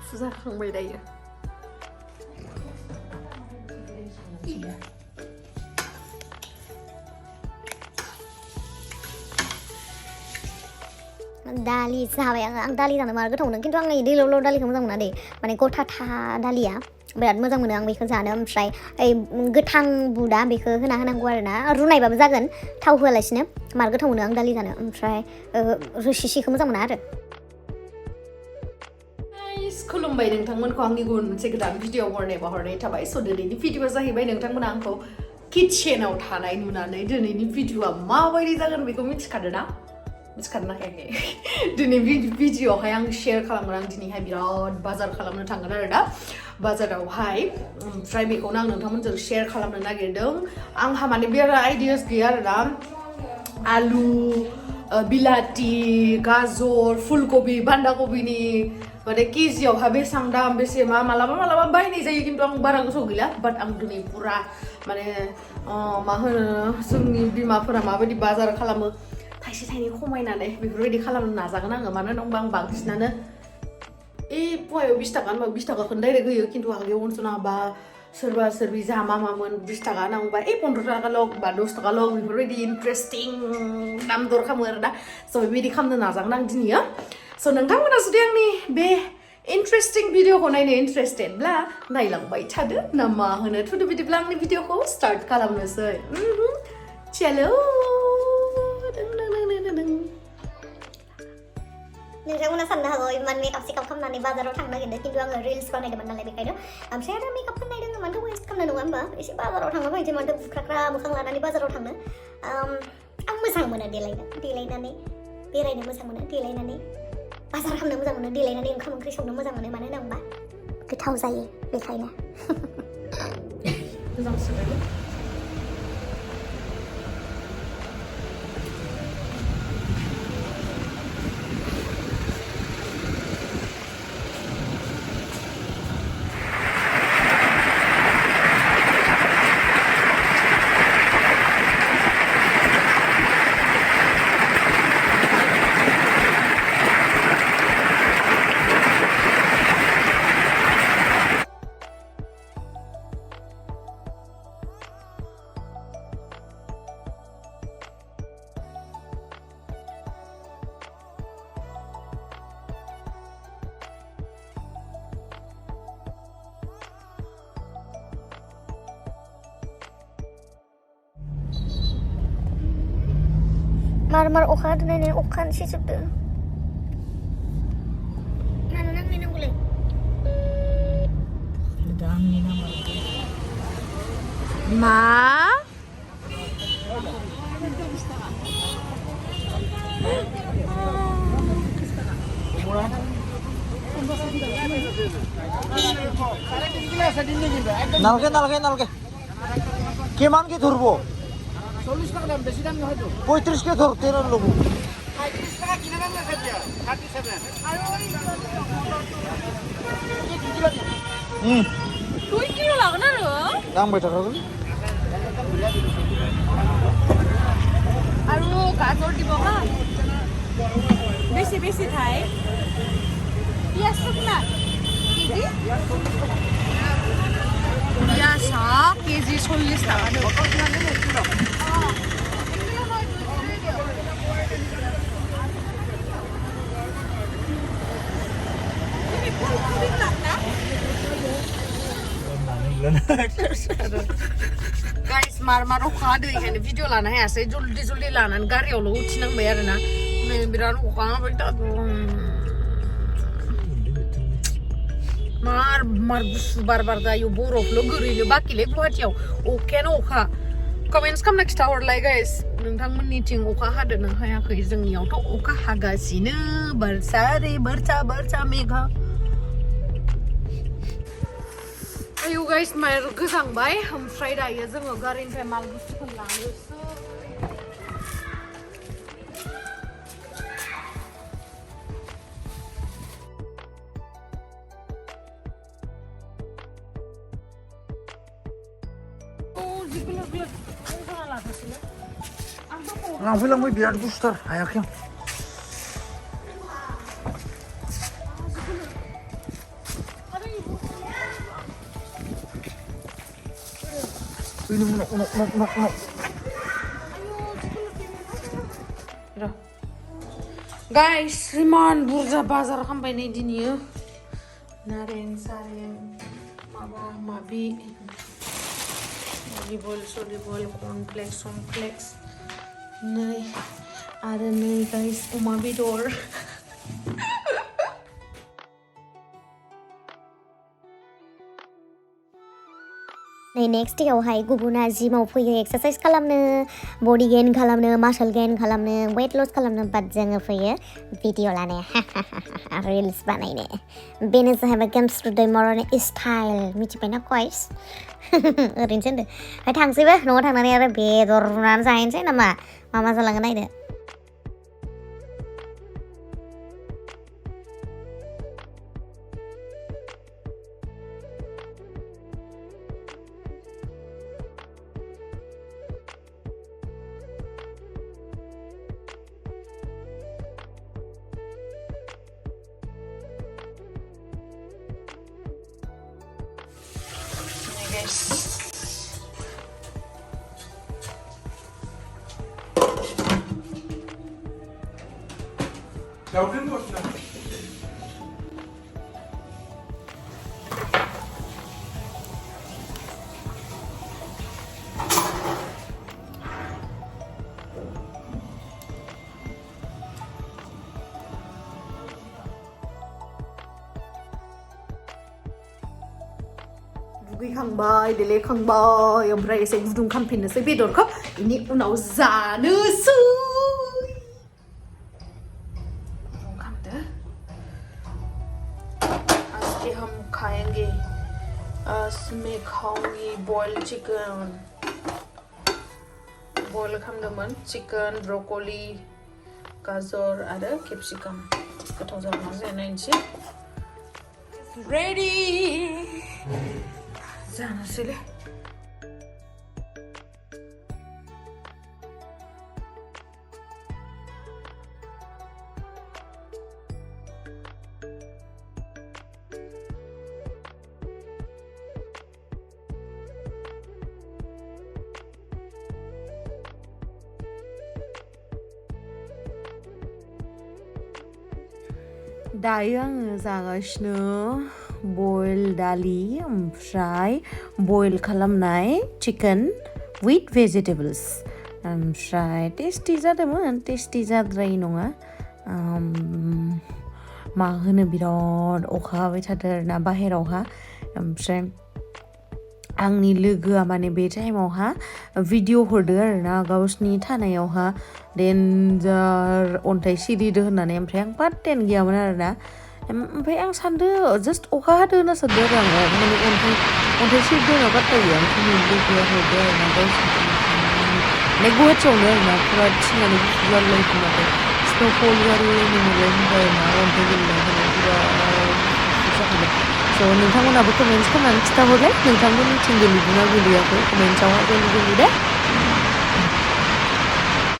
गुसु जाखांबाय दायो दालि जाबाय आं दालि जानो मार गोथाव मोनो खिन्थु आं दैल' दालिखौ मोजां मोना दे माने गथा दालिया बिराद मोजां मोनो आं बेखौ जानो ओमफ्राय ओइ गोथां बुदा बेखौ होनांगौ आरोना रुनायबाबो जागोन थाव होआलासिनो मार गोथाव मोनो आं दालि जानो ओमफ्राय रोसिखौ मोजां मोना आरो खुलुमबाय नोंथांमोनखौ आंनि गुबुन मोनसे गोदान भिडिअ हरनाय थाबाय स' दिनैनि भिडिअआ जाहैबाय नोंथांमोना आंखौ किटचेनाव थानाय नुनानै दिनैनि भिडिअआ माबायदि जागोन बेखौ मिथिखादों ना मिथिखादों नायाखै दिनै भिडिअआवहाय आं शेयार खालामगोन आं दिनैहाय बिराद बाजार खालामनो थांगोन आरो दा बाजारावहाय ओमफ्राय बेखौनो आं नोंथांमोनजों शेयार खालामनो नागिरदों आंहा माने बिराद आइडियास गैया आरो ना आलु बिलाथि गाजर फुलकबि बान्दा कबिनि माने केजियावहा बेसेबां दाम बेसे मालाबा बायनाय जायो खिन्थु आं बारा गोसोआव गैला बाट आं दिनै पुरा माने मा होनो जोंनि बिमाफोरा माबायदि बाजार खालामो थाइसे थाइनै खमायनानै बेफोरबायदि खालामनो नाजागोन आङो मानो होनोबा आं बांसिनानो पवायाव 20 थाखा होनबा 20 थाखाखौनो डाइरेक्ट होयो खिन्थु आगोलाव अनसना बा सोरबा सोरबि जाहा मामोन 20 थाखा नांगौबा 15 थाखाल' बा 10 थाखाल' बेफोरबायदि इन्टारेस्टिं दाम दर खालामो आरो दा स' बेबायदि खालामनो नाजागोन आं दिनैयो स' नोंथांमोना जुदि आंनि बे इन्टारेस्टिं भिडिअखौ नायनो इन्टारेस्टेडब्ला नायलांबाय थादो ना मा होनो थुदो बिदिब्ला आंनि भिडिअखौ स्टार्ट खालामनोसै चलो नोंथांमोना साननो हागौ इमान मेकआप सेकआप खालामनानै बाजाराव थांनो नागिरदों खिन्थु आङो रिल्स बानायदोंमोन नालाय बेखायनो ओमफ्राय आरो मेकआप खालामनायदों मानोथ' वेस्ट खालामनो नङा होमबा एसे बाजाराव थांनो फैनोसै मानोथ' बुख्राख्रा मोखां लानानै बाजाराव थांनो आं मोजां मोनो देलायनानै बेरायनो मोजां मोनो देलायनानै बाजार खालामनो मोजां मोनो देलायनानै ओंखाम ओंख्रि संनो मोजां मोनो मानो होनोबा गोथाव जायो बेखायनो मार अखा हादों अखानो सिजोबदो मानो नांलायनांगौलै मा নালকে কিমান কি ধরব 40 টাকা দাম বেশি দাম নহয় তো 35 কে ধর 13 লব 35 টাকা কিনা দাম না খাইয়া 37 2 কিলো লাগে না রে দাম বেটা গলি আৰু গাজৰ দিব হা বেছি ঠাই পিয়াজ না কেজি পিয়াজ কেজি 40 টাকা দে गाइस मार अखा हादों बेखायनो भिडिअ लानो हायासै जल्दि लानानै गारियावल' उथिनांबाय आरोना नै बिराद अखा हाबाय थादों मार गुसु बार जायो बरफल' गोरैनो बाखिलै गुवाहाटियाव अखायानो अखा कमेन्ट्स खालामना खिथाहरलाय गाइस नोंथांमोननिथिं अखा हादों ना हायाखै जोंनियावथ' अखा हागासिनो बरसा रे बरसा मेघा आयु गाइस मार गोजांबाय ओमफ्राय दायो जोङो गारिनिफ्राय माल बुस्थुखौ लानोसै लांफैलांबाय बिराद गुसुथार हायाखै आं Ini unak. Guys, iman burza bazar खालामबाय नै दिनियो नारें सारें माबा माबि सलिबल कर्नफ्लेक्स नै आरो नै गाइस अमा बेदर नेक्स्ट डेआवहाय गुबुना जिमाव फैयो एक्सारसाइज खालामनो बडि गेइन खालामनो मासल गेइन खालामनो वेट लस खालामनो बाट जोङो फैयो भिडिअ लानो रिल्स बानायनो बेनो जाहैबाय गेम्स टुडे मरनि स्टाइल मिथिबायना गाइस ओरैनोसो होनदो ओमफ्राय थांसैबो न'आव थांनानै आरो बेदर रुनानै जाहैनोसै नामा मा जालांगोन नायदो दुगैखांबाय देलायखांबाय ओमफ्राय एसे गुदुं खालामफिननोसै बेदरखौ बेनि उनाव जानोसै गुदुं खालामदो आज के हम खाएंगे आज मैं खाऊंगी बॉइल्ड चिकन बॉइल खालामदोंमोन चिकन ब्रकलि गाजर आरो केपसिकाम गोथाव जागोन ना नायनोसै रेडि जानोसैलै दायो आङो जागासिनो बयल दालि ओमफ्राय बयल खालामनाय चिकेन विथ भेजिटेबल्स ओमफ्राय टेस्टि जादोंमोन टेस्टि जाद्राय नङा मा होनो बिराद अखा हाबाय थादों आरोना बाहेरावहा ओमफ्राय आंनि लोगोआ माने बे टाइमावहा भिडिअ हरदो आरोना गावसोरनि थानायावहा डेन्जार अन्थाइ सिरिदो होननानै ओमफ्राय आं पात्तेन गैयामोन आरोना ओमफ्राय आं सानदों जास्ट अखा हादों होनना सानदों आरो आङो माने अन्थाइ सिरिदो होनना पात्ता गैया ओमफ्राय लोगोआ हरदो आरोना गावसोरनि माने गुवाहाटियावनो आरोना फुरा थिङानो गुसु जालायलायदों माथो स्न'फल जालायलायनो मोनलाय होनबाय आरोना अन्थाइ गोलैनाय होनाय बिराद गुसु जाखादों स' नोंथांमोनाबो कमेन्ट्स खालामनानै खिथाहरलाय नोंथांमोननिथिं गोलैदोंना गोलैयाखै कमेन्ट्सआवहाय गोलैदों